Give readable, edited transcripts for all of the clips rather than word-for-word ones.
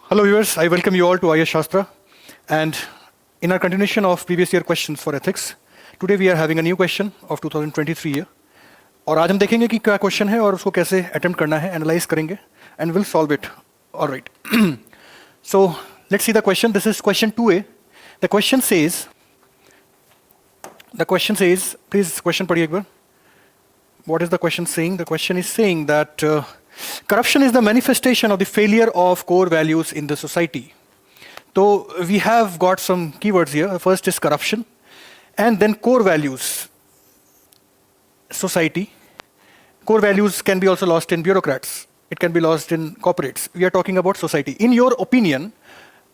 Hello viewers, I welcome you all to IS Shastra, and in our continuation of previous year questions for ethics, today we are having a new question of 2023 year. और आज हम देखेंगे कि क्या question है और उसको कैसे अटेम्प्ट करना है, एनालाइज करेंगे and will solve it. Alright, so let's see the question. This is question 2A. The question says please question पढ़िए एक बार. What is the question saying? The question is saying that corruption is the manifestation of the failure of core values in the society. So we have got some keywords here. The first is corruption, and then core values, society. Core values can be also lost in bureaucrats. It can be lost in corporates. We are talking about society. In your opinion,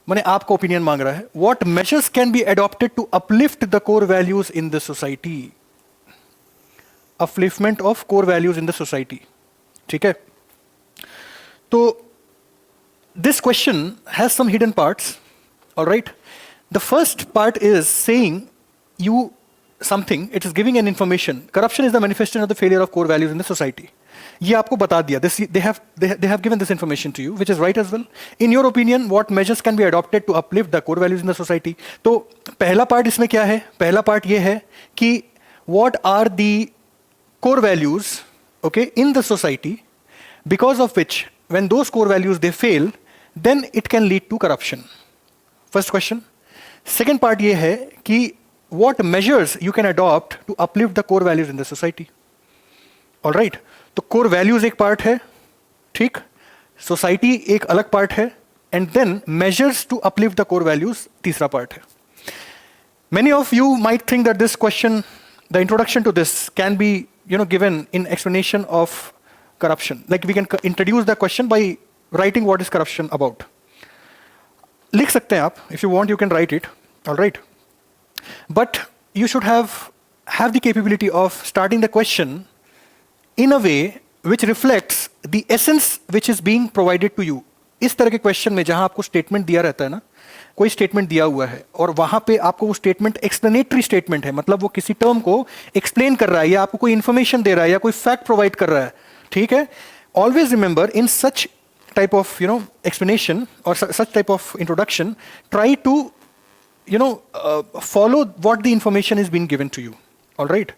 मैंने आपका opinion मांग रहा है. What measures can be adopted to uplift the core values in the society? Upliftment of core values in the society. ठीक है? तो this question has some hidden parts. All right. The first part is saying you something. It is giving an information. Corruption is the manifestation of the failure of core values in the society. ये आपको बता दिया. They have given this information to you, which is right as well. In your opinion, what measures can be adopted to uplift the core values in the society? तो पहला part इसमें क्या है? पहला part ये है कि what are the core values, okay, in the society, because of which when those core values they fail, then it can lead to corruption. First question. Second part ये है कि what measures you can adopt to uplift the core values in the society. All right. तो core values एक part है, ठीक? Society एक अलग part है, and then measures to uplift the core values तीसरा part है. Many of you might think that this question, the introduction to this can be given in explanation of corruption. Like we can introduce the question by writing what is corruption about. लिख सकते हैं आप. If you want, you can write it. All right. But you should have the capability of starting the question in a way which reflects the essence which is being provided to you. इस तरह के question में जहां आपको statement दिया रहता है ना, कोई स्टेटमेंट दिया हुआ है और वहां पे आपको वो स्टेटमेंट एक्सप्लेनेटरी स्टेटमेंट है, मतलब वो किसी टर्म को एक्सप्लेन कर रहा है या आपको कोई इंफॉर्मेशन दे रहा है या कोई फैक्ट प्रोवाइड कर रहा है, ठीक है? Always remember in such type of explanation और such type of introduction, try to follow what the information is being given to you. All right.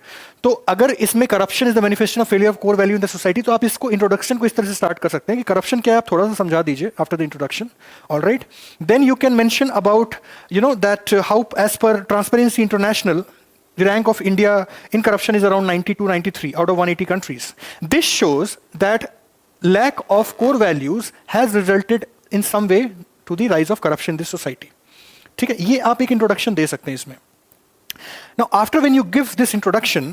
तो अगर इसमें corruption is the manifestation of failure of core value in the society, तो आप इसको introduction को इस तरह से स्टार्ट कर सकते हैं कि करप्शन क्या है आप थोड़ा सा समझा दीजिए after the introduction. All right. Then you can mention about that how as per transparency international the rank of India in corruption is around 92, 93 out of 180 countries. This shows that lack of core values has resulted in some way to the rise of corruption in this society. ठीक है, ये आप एक introduction दे सकते हैं इसमें. Now, after when you give this introduction,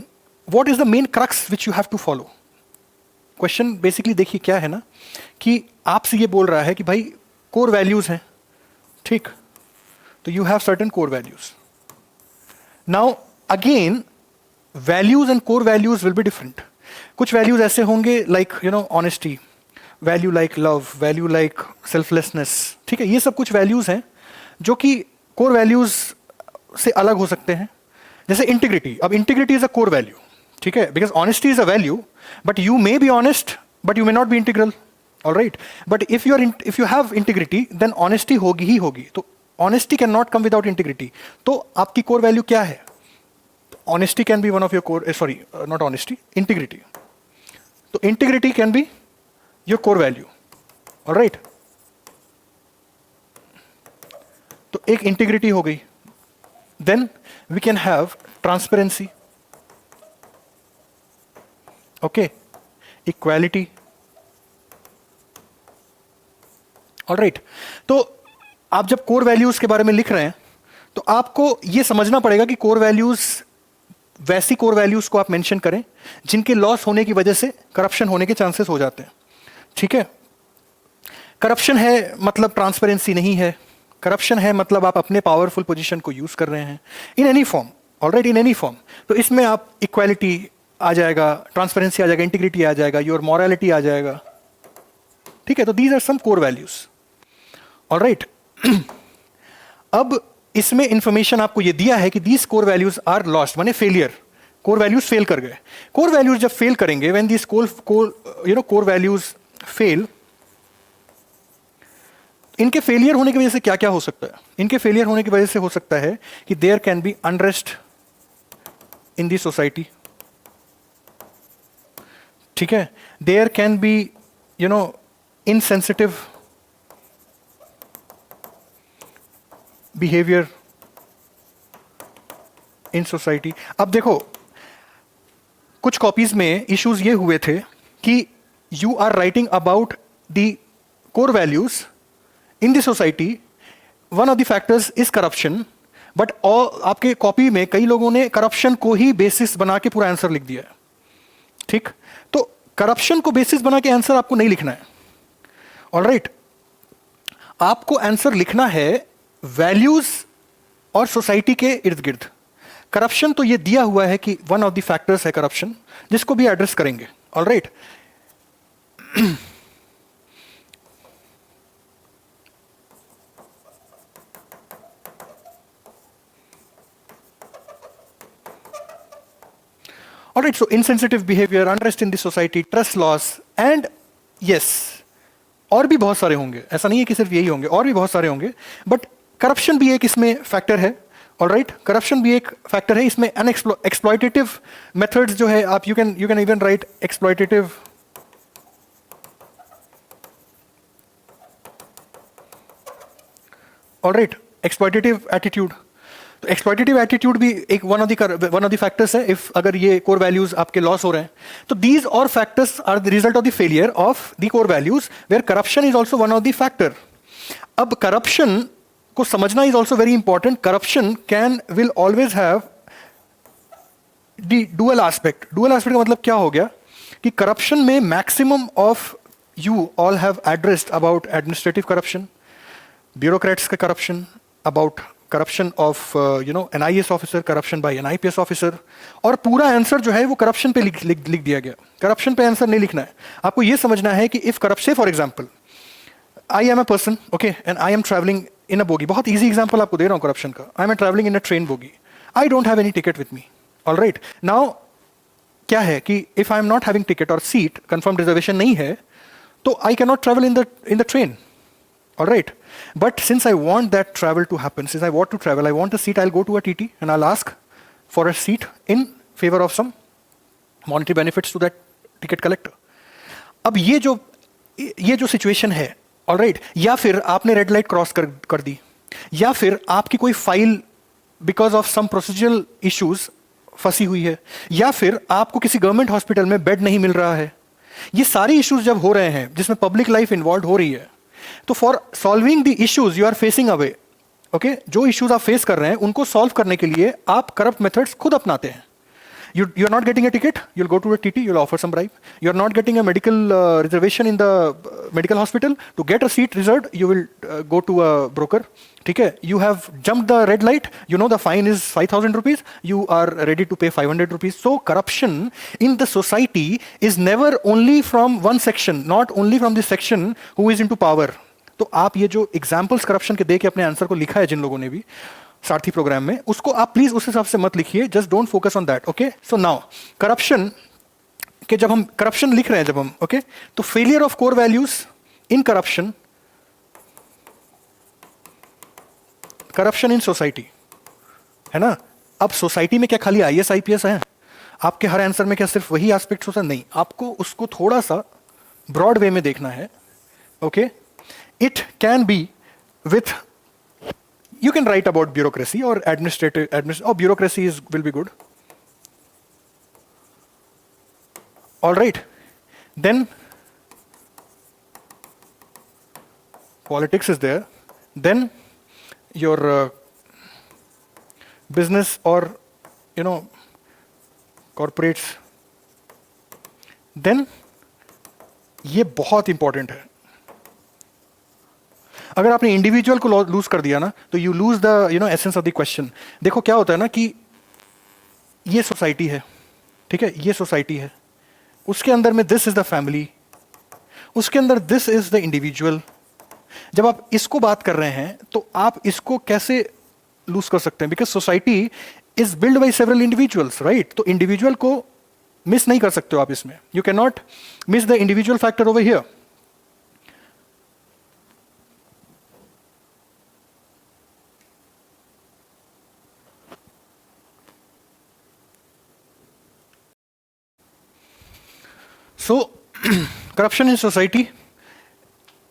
what is the main crux which you have to follow? Question basically देखिए क्या है ना, कि आपसे ये बोल रहा है कि भाई core values हैं, ठीक? तो you have certain core values. Now, again, values and core values will be different. कुछ values ऐसे होंगे like honesty, value like love, value like selflessness, ठीक है? ये सब कुछ values हैं जो कि core values से अलग हो सकते हैं. जैसे इंटीग्रिटी. अब integrity is a core value, ठीक है? Because honesty is a value, but you may be honest but you may not be integral. All right. But if you have integrity then honesty होगी ही होगी. तो honesty can not come without integrity. तो आपकी core value क्या है? Honesty can be one of your core, sorry not honesty, integrity. तो integrity can be your core value. All right. तो एक इंटीग्रिटी हो गई. Then we can have transparency, okay, equality. All right. तो आप जब core values के बारे में लिख रहे हैं तो आपको ये समझना पड़ेगा कि core values, वैसी core values को आप मेंशन करें जिनके लॉस होने की वजह से करप्शन होने के चांसेस हो जाते हैं, ठीक है? करप्शन है मतलब ट्रांसपेरेंसी नहीं है. करप्शन है मतलब आप अपने पावरफुल पोजीशन को यूज कर रहे हैं in any form. Alright, in any form. तो इसमें आप इक्वालिटी आ जाएगा, ट्रांसपेरेंसी आ जाएगा, इंटीग्रिटी आ जाएगा, योर मॉरलिटी आ जाएगा, ठीक है? तो these are some core values. Alright. अब इसमें इंफॉर्मेशन आपको ये दिया है कि these core values are lost, माने फेलियर. कोर वैल्यूज फेल कर गए. कोर वैल्यूज जब फेल करेंगे, when these core values fail, इनके फेलियर होने की वजह से क्या क्या हो सकता है? इनके फेलियर होने की वजह से हो सकता है कि there can be unrest in the society, ठीक है, there can be you know insensitive behaviour in society. अब देखो, कुछ कॉपीज में इश्यूज ये हुए थे कि you are writing about the core values in the society, one of the factors is corruption, but आपके कॉपी में कई लोगों ने करप्शन को ही बेसिस बना के पूरा आंसर लिख दिया है, ठीक? तो करप्शन को बेसिस बना के आंसर आपको नहीं लिखना है, ऑलराइट? आपको आंसर लिखना है वैल्यूज और सोसाइटी के इर्द गिर्द। करप्शन तो ये दिया हुआ है कि वन ऑफ द फैक्टर्स है करप्शन, जिसको भी एड्रेस करेंगे, alright? Alright, so insensitive behavior, unrest in the society, trust loss, and yes, और भी बहुत सारे होंगे, ऐसा नहीं है कि सिर्फ यही होंगे, और भी बहुत सारे होंगे, बट करप्शन भी एक इसमें फैक्टर है, ऑलराइट? करप्शन भी एक फैक्टर है इसमें। एक्सप्लॉयटेटिव मेथड्स जो है, आप you can even right exploitative alright, exploitative attitude. तो एक्सप्लॉयटेटिव एटीट्यूड भी एक वन ऑफ द फैक्टर्स है, इफ अगर ये कोर वैल्यूज आपके लॉस हो रहे हैं तो दीज और factors are the result of the failure of the core values, where corruption is also one of the factor. अब करप्शन को समझना is also very important. Corruption will always have the dual aspect. Dual aspect का मतलब क्या हो गया कि corruption में maximum of you all have addressed about administrative corruption, bureaucrats का corruption, about corruption of an IAS officer, corruption by an IPS officer, और पूरा आंसर जो है वो करप्शन पे लिख दिया गया। करप्शन पे आंसर नहीं लिखना है, आपको ये समझना है कि if corruption, for example I am a person, okay, and I am travelling in a bogie, बहुत ईजी एग्जांपल आपको दे रहा हूँ करप्शन का। I am travelling in a train bogie, I don't have any ticket with me, alright? Now क्या है कि if I am not having ticket और seat confirm reservation नहीं है, तो I can not travel in the train, alright? But since I want that travel to happen, since I want to travel, I want a seat, I'll go to a TT and I'll ask for a seat in favor of some monetary benefits to that ticket collector. अब ये जो situation है, alright, या फिर आपने red light cross कर दी, या फिर आपकी कोई file because of some procedural issues फंसी हुई है, या फिर आपको किसी गवर्नमेंट हॉस्पिटल में बेड नहीं मिल रहा है, ये सारे इश्यूज जब हो रहे हैं जिसमें पब्लिक लाइफ इन्वॉल्व हो रही है, तो for solving the issues you are facing away, okay, जो इश्यूज आप फेस कर रहे हैं उनको सॉल्व करने के लिए आप करप्ट मेथड्स खुद अपनाते हैं। You are not getting a ticket, you'll go to a TT, you'll offer some bribe. You are not getting a medical reservation in the medical hospital. To get a seat reserved, you will go to a broker. ठीक है? You have jumped the red light, you know the fine is 5,000 rupees, you are ready to pay 500 rupees. So corruption in the society is never only from one section, not only from the section who is into power. तो आप ये जो examples corruption के दे के अपने answer को लिखा है जिन लोगों ने भी सारथी प्रोग्राम में, उसको आप प्लीज उस हिसाब से मत लिखिए, just don't focus on that, okay? So now corruption के जब हम करप्शन लिख रहे हैं, जब हम, ओके, तो failure of core values in corruption, corruption in society, है ना? अब सोसाइटी में क्या खाली IAS IPS है? आपके हर आंसर में क्या सिर्फ वही एस्पेक्ट होता? नहीं, आपको उसको थोड़ा सा ब्रॉड वे में देखना है, okay? It can be with, you can write about bureaucracy or or bureaucracy will be good, all right? Then politics is there, then your business or corporates, then ये बहुत इंपॉर्टेंट है। अगर आपने individual को loose कर दिया ना, तो you lose the essence of the question. देखो क्या होता है ना कि ये सोसाइटी है, ठीक है, ये सोसाइटी है, उसके अंदर में दिस इज द फैमिली, उसके अंदर दिस इज द इंडिविजुअल। जब आप इसको बात कर रहे हैं तो आप इसको कैसे लूज कर सकते हैं? Because society is build by several individuals, right? तो इंडिविजुअल को मिस नहीं कर सकते हो आप इसमें। You can not miss the individual factor over here. So corruption in society,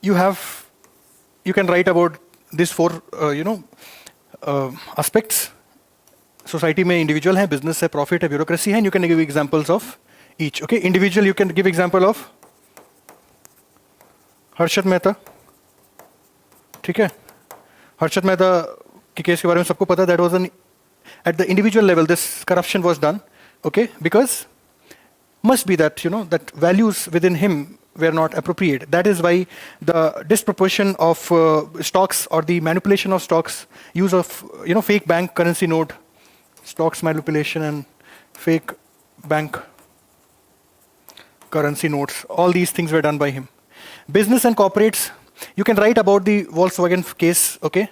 you can write about these four aspects. Society में individual है, business है, profit है, bureaucracy है, and you can give examples of each. Okay, individual you can give example of Harshad Mehta. ठीक है, हर्षद मेहता के case के बारे में सबको पता. That was at the individual level this corruption was done. Okay, because must be that that values within him were not appropriate. That is why the disproportion of stocks or the manipulation of stocks, use of fake bank currency note, stocks manipulation and fake bank currency notes, all these things were done by him. Business and corporates, you can write about the Volkswagen case. Okay,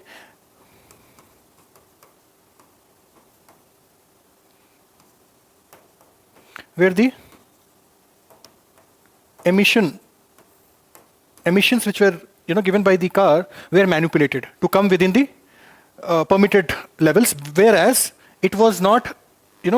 where the emissions which were given by the car were manipulated to come within the permitted levels, whereas it was not, in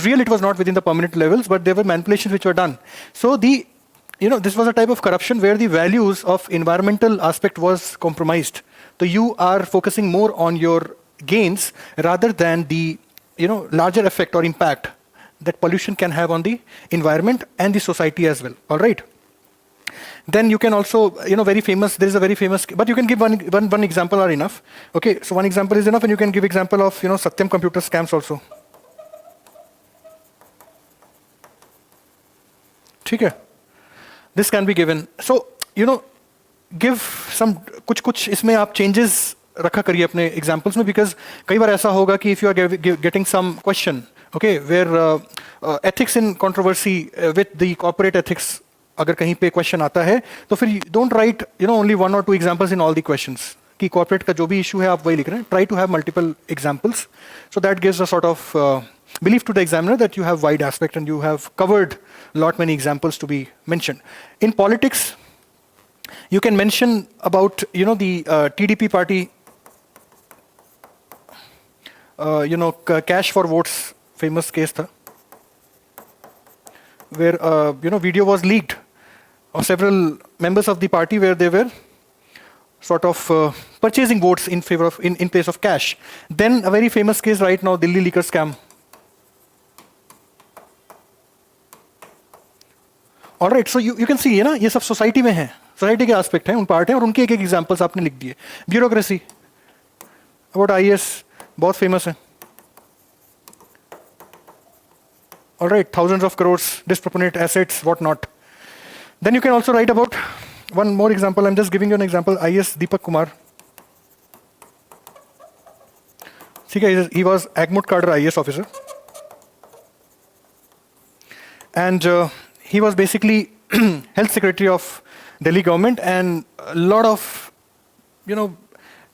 real it was not within the permitted levels, but there were manipulations which were done. So this was a type of corruption where the values of environmental aspect was compromised. So you are focusing more on your gains rather than the larger effect or impact that pollution can have on the environment and the society as well. All right. Then you can also, very famous, there is a very famous, but you can give one example are enough. Okay, so one example is enough, and you can give example of, Satyam computer scams also. Okay, this can be given. So, give some, कुछ इसमें आप changes रखा करिए अपने examples में, because कई बार ऐसा होगा कि if you are getting some question, okay, where ethics in controversy with the corporate ethics, अगर कहीं पे क्वेश्चन आता है तो फिर don't write only 1 or 2 examples in all the questions कि कॉर्पोरेट का जो भी इशू है आप वही लिख रहे हैं. Try to have multiple examples, so that gives a sort of belief to the examiner that you have wide aspect and you have covered lot many examples to be mentioned. In politics, you can mention about the TDP party, cash for votes famous case tha, where video was leaked of several members of the party where they were sort of purchasing votes in favor of in place of cash. Then a very famous case right now, Delhi liquor scam. All right, so you can see ये सब society में है, society के aspect हैं, उन part हैं और उनके एक एक एग्जांपल्स आपने लिख दिए. ब्यूरोक्रेसी अबाउट IAS बहुत फेमस है. All right, thousands of crores, disproportionate assets, what not. Then you can also write about one more example. I'm just giving you an example. IAS Deepak Kumar. He was Agmut cadre IAS officer. And he was basically health secretary of Delhi government, and a lot of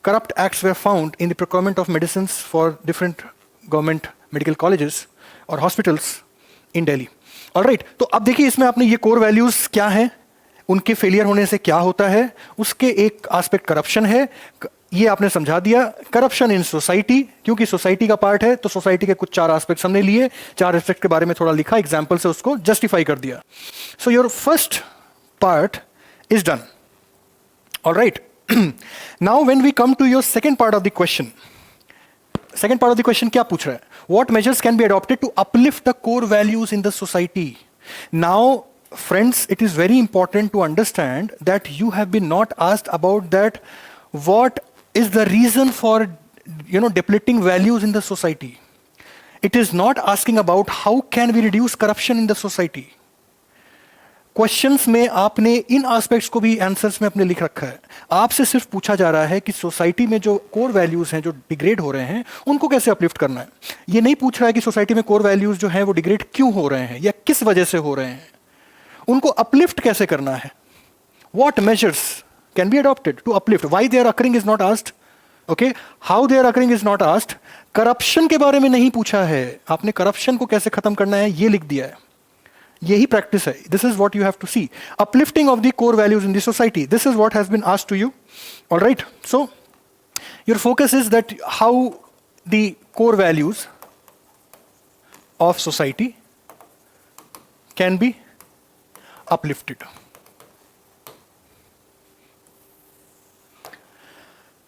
corrupt acts were found in the procurement of medicines for different government medical colleges or hospitals in Delhi. All right, तो अब देखिए इसमें आपने ये core values क्या हैं, उनके failure होने से क्या होता है, उसके एक एस्पेक्ट करप्शन है, ये आपने समझा दिया. करप्शन इन सोसाइटी, क्योंकि सोसाइटी का पार्ट है तो सोसाइटी के कुछ 4 एस्पेक्ट्स हमने लिए, 4 एस्पेक्ट के बारे में थोड़ा लिखा, एग्जांपल से उसको जस्टिफाई कर दिया. So your first part is done. Alright, now when we come to your second part of the question. Second part of the question क्या पूछ रहा है? What measures can be adopted to uplift the core values in the society. Now friends, it is very important to understand that you have been not asked about that what is the reason for depleting values in the society. It is not asking about how can we reduce corruption in the society. Questions में आपने इन aspects को भी answers में अपने लिख रखा है. आपसे सिर्फ पूछा जा रहा है कि सोसाइटी में जो कोर वैल्यूज हैं जो डिग्रेड हो रहे हैं उनको कैसे अपलिफ्ट करना है. ये नहीं पूछ रहा है कि सोसाइटी में कोर वैल्यूज जो हैं वो डिग्रेड क्यों हो रहे हैं या किस वजह से हो रहे हैं, उनको अपलिफ्ट कैसे करना है. What measures can be adopted to uplift? Why they are occurring is not asked. Okay, how they are occurring is not asked. Corruption के बारे में नहीं पूछा है, आपने करप्शन को कैसे खत्म करना है ये लिख दिया है. यही प्रैक्टिस है. This is what you have to see. Uplifting of the core values in the society. This is what has been asked to you. All right. So your focus is that how the core values of society can be uplifted.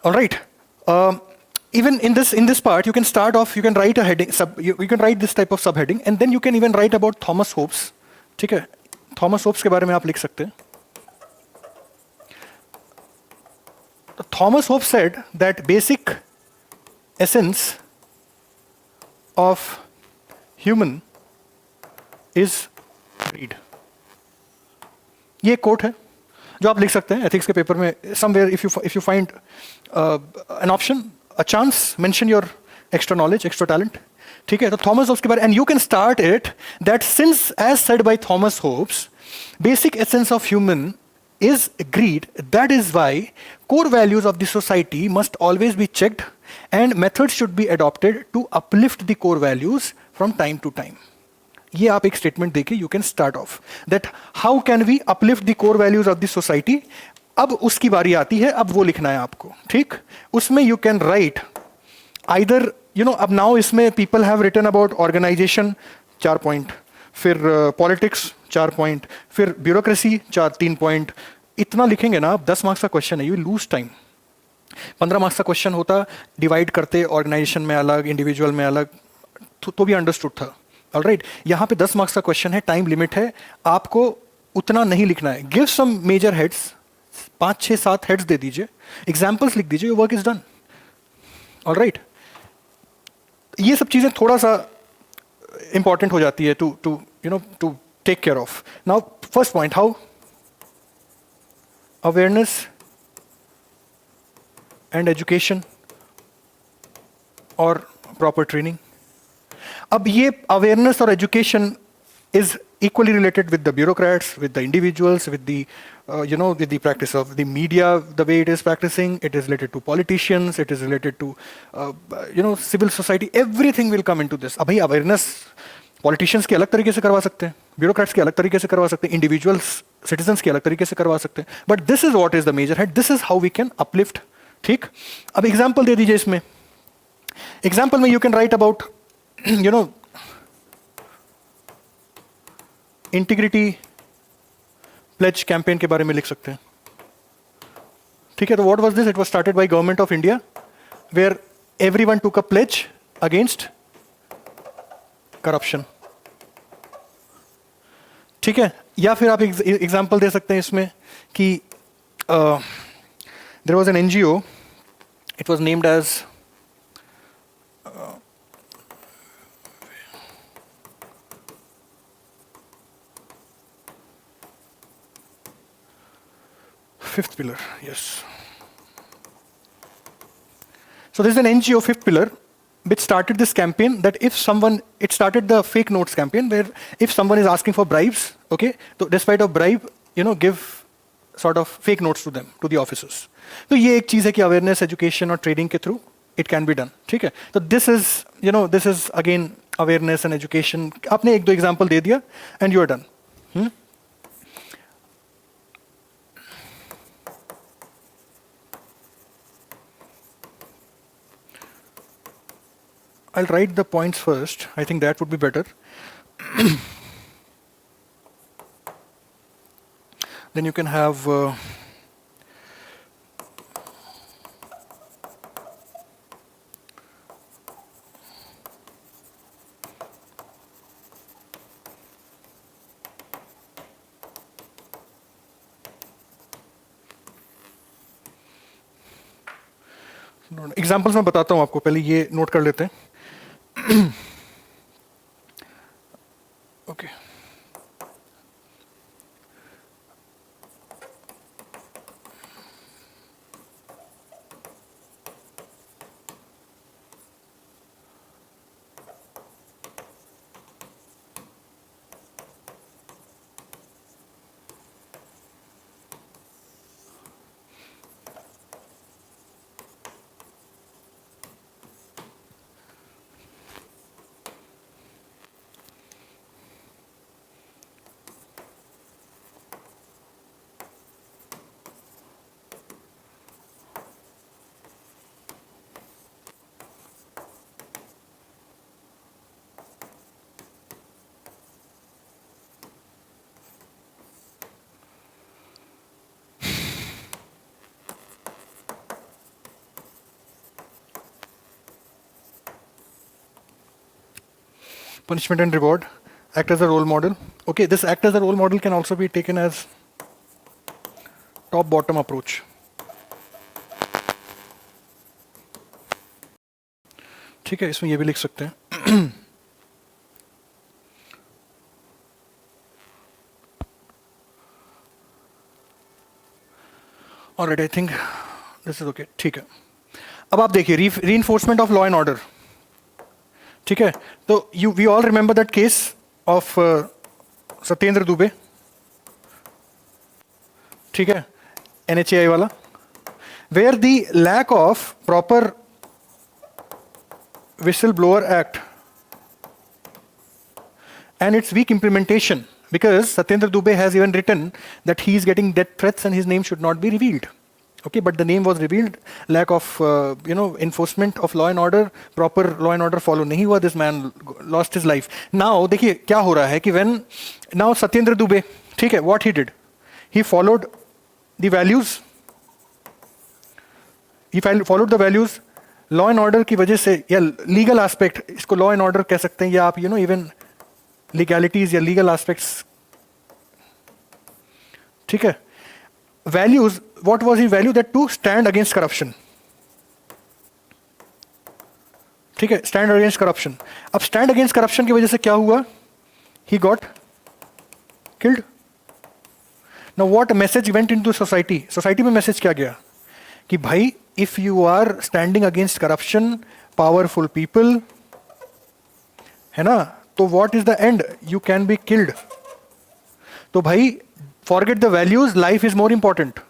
All right. Even in this part, you can start off. You can write a heading. You can write this type of subheading, and then you can even write about Thomas Hobbes. ठीक है? Thomas Hobbes के बारे में आप लिख सकते हैं. Thomas Hobbes said that basic essence of human is greed. ये कोट है जो आप लिख सकते हैं एथिक्स के पेपर में. Somewhere if you find an option, a chance, mention your extra knowledge, extra talent. ठीक है? तो थॉमस होब्स के बारे, and you can start it that since as said by Thomas Hobbes, basic essence of human is greed. That is why core values of the society must always be checked and methods should be adopted to uplift the core values from time to time. ये आप एक statement देके you can start off that how can we uplift the core values of the society. अब उसकी बारी आती है, अब वो लिखना है आपको. ठीक? उसमें you can write either, अब now इसमें people have written about organization 4 point, फिर पॉलिटिक्स 4 पॉइंट, फिर ब्यूरोक्रेसी 3 पॉइंट. इतना लिखेंगे ना आप, 10 मार्क्स का क्वेश्चन है, यू लूज टाइम. 15 मार्क्स का क्वेश्चन होता, डिवाइड करते ऑर्गेनाइजेशन में अलग, इंडिविजुअल में अलग, तो भी अंडरस्टूड था. ऑलराइट, यहाँ पे 10 मार्क्स का क्वेश्चन है, टाइम लिमिट है, आपको उतना नहीं लिखना है. Give some major heads, 5 6 7 heads दे दीजिए, एग्जाम्पल्स लिख दीजिए, वर्क इज डन. ऑलराइट, ये सब चीजें थोड़ा सा इंपॉर्टेंट हो जाती है to take care of. Now, first point, how awareness and education or proper training. अब ये awareness और education is equally related with the bureaucrats, with the individuals, with the with the practice of the media, the way it is practicing. It is related to politicians. It is related to civil society. Everything will come into this. अब भाई awareness politicians की अलग तरीके से करवा सकते हैं, bureaucrats की अलग तरीके से करवा सकते हैं, इंडिविजुअल्स सिटीजन्स की अलग तरीके से करवा सकते हैं. But this is what is the major head, this is how we can uplift. ठीक? अब एग्जाम्पल दे दीजिए इसमें. एग्जाम्पल में you can write about integrity pledge campaign के बारे में लिख सकते हैं. ठीक है? तो what was this? It was started by government of India, where everyone took a pledge against corruption. ठीक है? या फिर आप एग्जांपल दे सकते हैं इसमें कि there was an NGO, it was named as fifth pillar. Yes. So this is an NGO, fifth pillar, which started this campaign that if someone, it started the fake notes campaign where if someone is asking for bribes, okay, so despite of bribe, give sort of fake notes to them, to the officers. तो ये एक चीज है कि awareness, education और trading के through it can be done. ठीक है? तो this is again awareness and education. आपने 1-2 example दे दिया and you are done. I'll write the points first. I think that would be better. Then you can have examples मैं बताता हूँ आपको, पहले ये नोट कर लेते हैं. Okay. punishment and reward, act as a role model. Okay, this act as a role model can also be taken as top bottom approach. ठीक है, इसमें ये भी लिख सकते हैं. Alright, I think this is okay. ठीक है. अब आप देखिए reinforcement of law and order. ठीक है, तो we all remember that case of Satyendra Dubey. ठीक है, NHAI वाला, where the lack of proper whistleblower act and its weak implementation, because Satyendra Dubey has even written that he is getting death threats and his name should not be revealed. Okay, but the name was revealed. Lack of enforcement of law and order, proper law and order follow नहीं हुआ. This man lost his life. Now देखिए क्या हो रहा है कि when now Satyendra Dubey, ठीक है, what he did, he followed the values. He followed the values. Law and order की वजह से या लीगल एस्पेक्ट, इसको लॉ एंड ऑर्डर कह सकते हैं या आप इवन लीगैलिटीज या लीगल एस्पेक्ट्स. ठीक है, values, what was he value that to stand against corruption. ठीक है, स्टैंड अगेंस्ट करप्शन. अब स्टैंड अगेंस्ट करप्शन की वजह से क्या हुआ, he got killed. Now what message went into society. Society में मैसेज क्या गया कि भाई if you are standing against corruption, powerful people, है ना, तो what is the end? You can be killed. तो भाई forget the values, life is more important.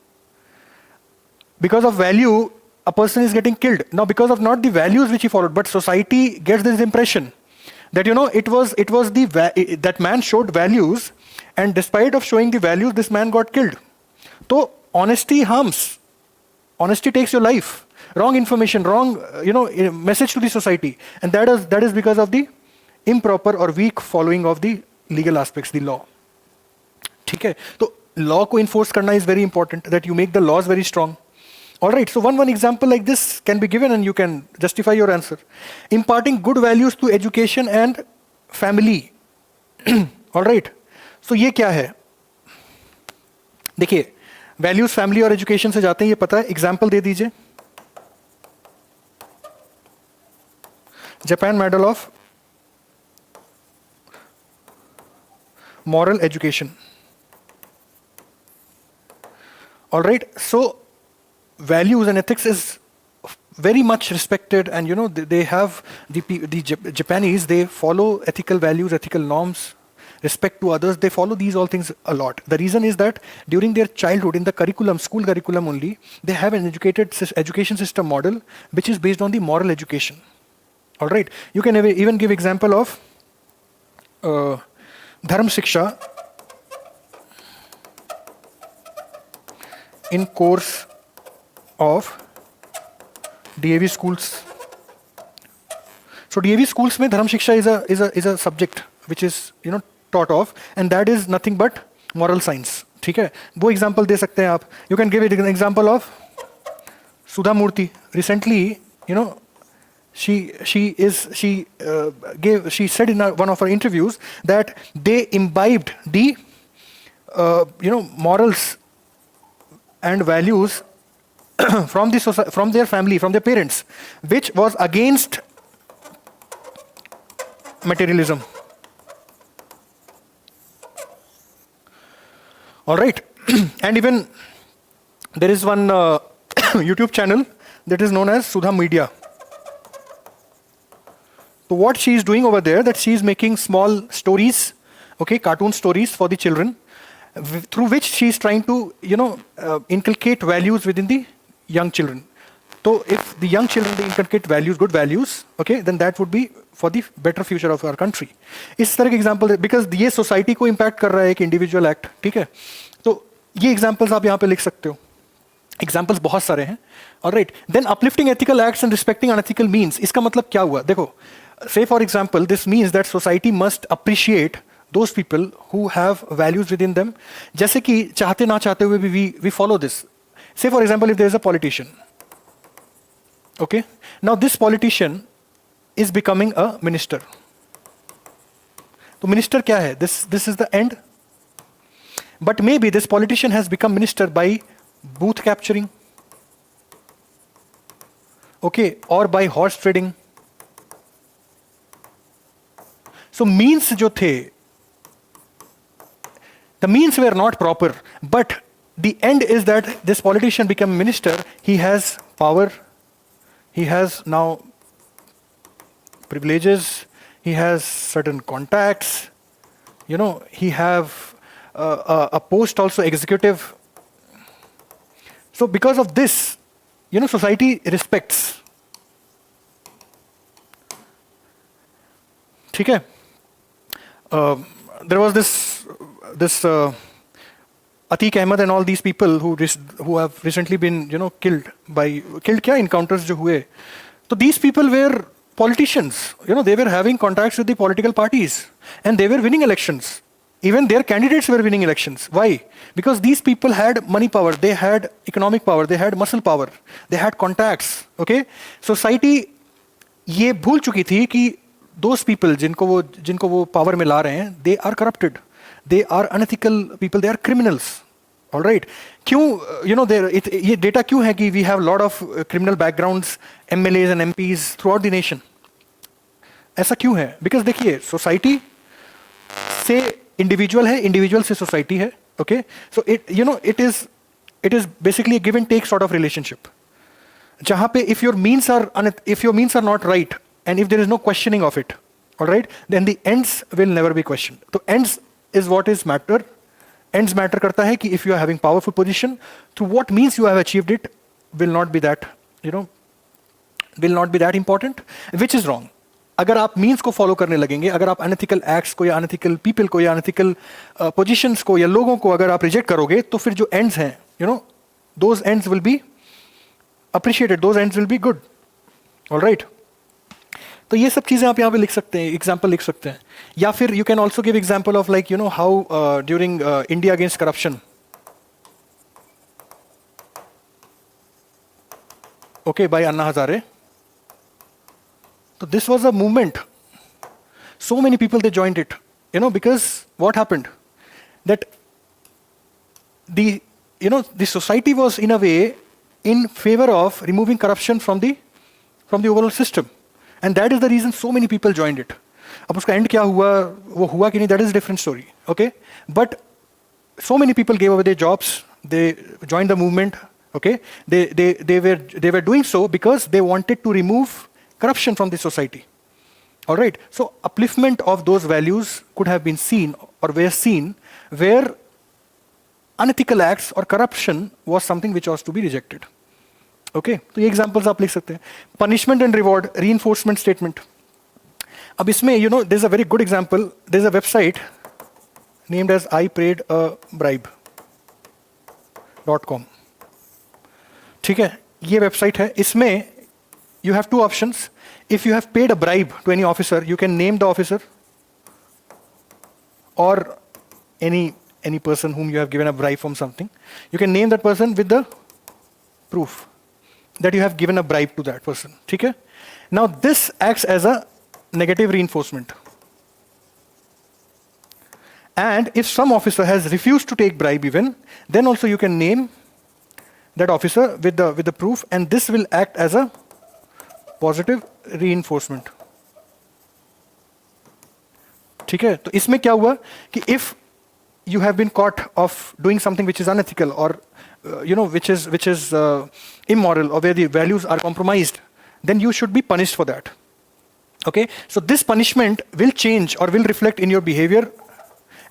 Because of value, a person is getting killed. Now because of not the values which he followed, but society gets this impression that it was that man showed values, and despite of showing the values, this man got killed. So honesty harms. Honesty takes your life. Wrong information, wrong message to the society, and that is because of the improper or weak following of the legal aspects, the law. ठीक है, तो law को enforce करना is very important, that you make the laws very strong. All right, so one example like this can be given and you can justify your answer. Imparting good values to education and family. All right, so ये क्या है, देखिए values family और education से जाते हैं, ये पता है. एग्जाम्पल दे दीजिए. Japan medal of moral education. Alright, so values and ethics is very much respected, and they have the Japanese, they follow ethical values, ethical norms, respect to others. They follow these all things a lot. The reason is that during their childhood, in the curriculum, school curriculum only, they have an education system model which is based on the moral education. All right, you can even give example of Dharm Shiksha in course of DAV schools. So DAV schools में Dharm Shiksha is a subject which is taught of, and that is nothing but moral science. ठीक है, वो example दे सकते हैं आप. You can give an example of Sudha Murthy. Recently, she said in one of her interviews that they imbibed the morals and values from their family, from their parents, which was against materialism. All right, and even there is one YouTube channel that is known as Sudha Media. So what she is doing over there, that she is making small stories, okay, cartoon stories for the children, through which she is trying to inculcate values within the young children. So if the young children, they inculcate values, good values, okay, then that would be for the better future of our country. इस तरह के example, because ये society को impact कर रहा है एक individual act. ठीक है, तो ये एग्जाम्पल्स आप यहाँ पे लिख सकते हो. एग्जाम्पल्स बहुत सारे हैं. Alright, then uplifting ethical acts and respecting unethical means. इसका मतलब क्या हुआ, देखो, say for example, this means that society must appreciate those people who have values within them. जैसे कि चाहते ना चाहते हुए भी we follow this. Say for example, if there is a politician, okay, now this politician is becoming a minister. तो minister क्या है? This is the end. But may be this politician has become minister by booth capturing, okay, और by horse trading. So means जो थे, the means were not proper, but the end is that this politician became minister. He has power, he has now privileges, he has certain contacts, he have a post also, executive. So because of this, society respects. ठीक है? There was this Atiq Ahmed and all these people who have recently been killed kya encounters jo hue. So these people were politicians, they were having contacts with the political parties and they were winning elections. Even their candidates were winning elections. Why? Because these people had money power, they had economic power, they had muscle power, they had contacts. Okay, society ये भूल चुकी थी कि those people जिनको वो power में ला रहे हैं, they are corrupted, they are unethical people, they are criminals. All right. क्यों ये data क्यों है कि we have lot of criminal backgrounds, MLAs and MPs throughout the nation? ऐसा क्यों है? Because देखिए, society से individual है, individual से society है. Okay, so it is basically a give and take sort of relationship. जहाँ पे if your means are not right and if there is no questioning of it, all right, then the ends will never be questioned. So ends is what is matter. Ends matter करता है कि if you are having powerful position, through what means you have achieved it will not be that important, which is wrong. अगर आप means को follow करने लगेंगे, अगर आप अनएथिकल एक्ट्स को या अनएथिकल पीपल को या अनएथिकल पोजीशंस को या लोगों को अगर आप रिजेक्ट करोगे, तो फिर जो एंड्स हैं, those ends will be appreciated, those ends will be good. Alright. तो ये सब चीजें आप यहाँ पे लिख सकते हैं, एग्जाम्पल लिख सकते हैं. या फिर you can also give example of like how during India against corruption, okay, by Anna Hazare. So this was a movement. So many people, they joined it, because what happened? That the society was in a way in favor of removing corruption from the overall system, and that is the reason so many people joined it. अब उसका end क्या हुआ, वो हुआ कि नहीं, that is a different story. Okay, but so many people gave away their jobs, they joined the movement. Okay, they were doing so because they wanted to remove corruption from the society. All right. So upliftment of those values could have been seen or were seen where unethical acts or corruption was something which was to be rejected. Okay. तो ये examples आप लिख सकते हैं. Punishment and reward, reinforcement statement. अब इसमें there's a very good example. There's a website named as iPraidAbribe.com. ठीक है. ये website है. इसमें you have two options. If you have paid a bribe to any officer, you can name the officer or any person whom you have given a bribe from something. You can name that person with the proof that you have given a bribe to that person. ठीक है? Now this acts as a negative reinforcement. And if some officer has refused to take bribe even, then also you can name that officer with the proof, and this will act as a positive reinforcement. ठीक है. तो इसमें क्या हुआ कि if you have been caught of doing something which is unethical और which is immoral or where the values are compromised, then you should be punished for that. Okay, so this punishment will change or will reflect in your behavior,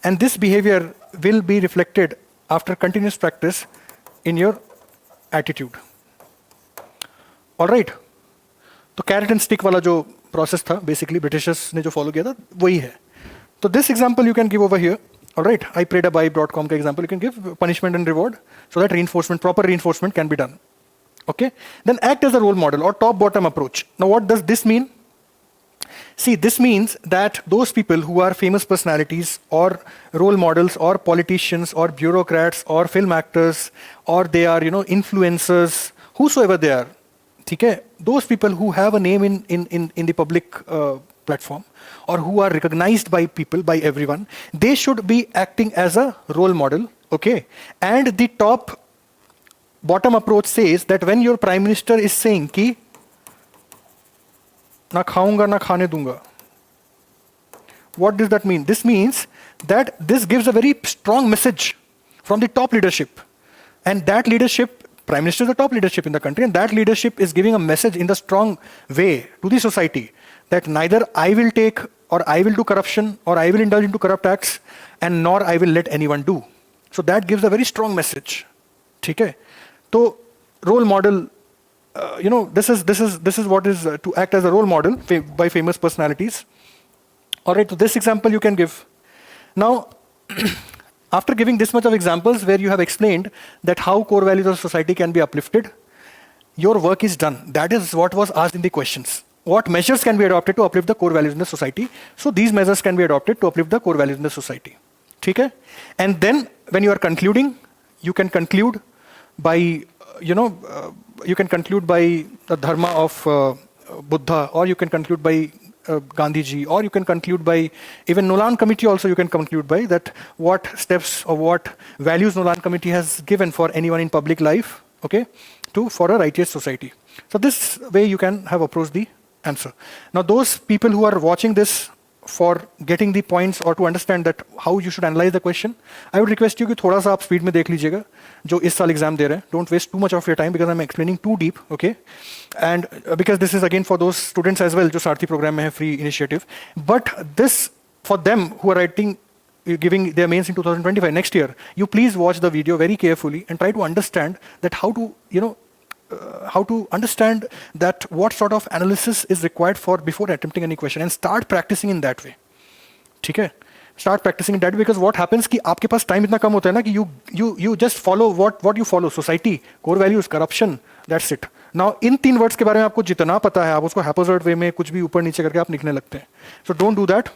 and this behavior will be reflected after continuous practice in your attitude. All right. तो carrot and stick वाला जो process था basically Britishers ने जो follow किया था वही है. तो this example you can give over here. Alright, iPraidAbribe.com का example you can give punishment and reward so that reinforcement, proper reinforcement can be done. Okay, then act as a role model or top bottom approach. Now what does this mean? See, this means that those people who are famous personalities or role models or politicians or bureaucrats or film actors or they are influencers, whosoever they are, ठीक है, those people who have a name in the public platform or who are recognized by people, by everyone, they should be acting as a role model, okay? And the top bottom approach says that when your prime minister is saying ki na khaunga na khane dunga, what does that mean? This means that this gives a very strong message from the top leadership, and that leadership, prime minister is the top leadership in the country, and that leadership is giving a message in the strong way to the society that neither I will take or I will do corruption or I will indulge into corrupt acts, and nor I will let anyone do. So that gives a very strong message. ठीक है? तो role model, this is what is to act as a role model by famous personalities. All right, so this example you can give. Now, after giving this much of examples where you have explained that how core values of society can be uplifted, your work is done. That is what was asked in the questions. What measures can be adopted to uplift the core values in the society? So these measures can be adopted to uplift the core values in the society. ठीक है? And then when you are concluding, you can conclude by, you can conclude by the dharma of Buddha, or you can conclude by Gandhiji, or you can conclude by even Nolan Committee also you can conclude by that what steps or what values Nolan Committee has given for anyone in public life, okay, for a righteous society. So this way you can have approached the answer. Now those people who are watching this for getting the points or to understand that how you should analyze the question, I would request you कि थोड़ा सा आप speed में देख लीजिएगा जो इस साल exam दे रहे हैं. Don't waste too much of your time because I'm explaining too deep, okay? And because this is again for those students as well जो सारथी program में है free initiative. But this for them who are writing, giving their mains in 2025 next year, you please watch the video very carefully and try to understand that how to, how to understand that what sort of analysis is required for before attempting any question and start practicing in that way. ठीक है? Start practicing in that way because what happens कि आपके पास time इतना कम होता है ना कि you just follow what you follow, society, core values, corruption, that's it. Now in 3 words के बारे में आपको जितना पता है आप उसको haphazard way में कुछ भी ऊपर नीचे करके आप लिखने लगते हैं. So don't do that.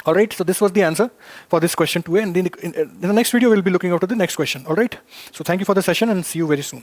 All right, so this was the answer for this question 2A, and in the next video we'll be looking out to the next question. All right, so thank you for the session and see you very soon.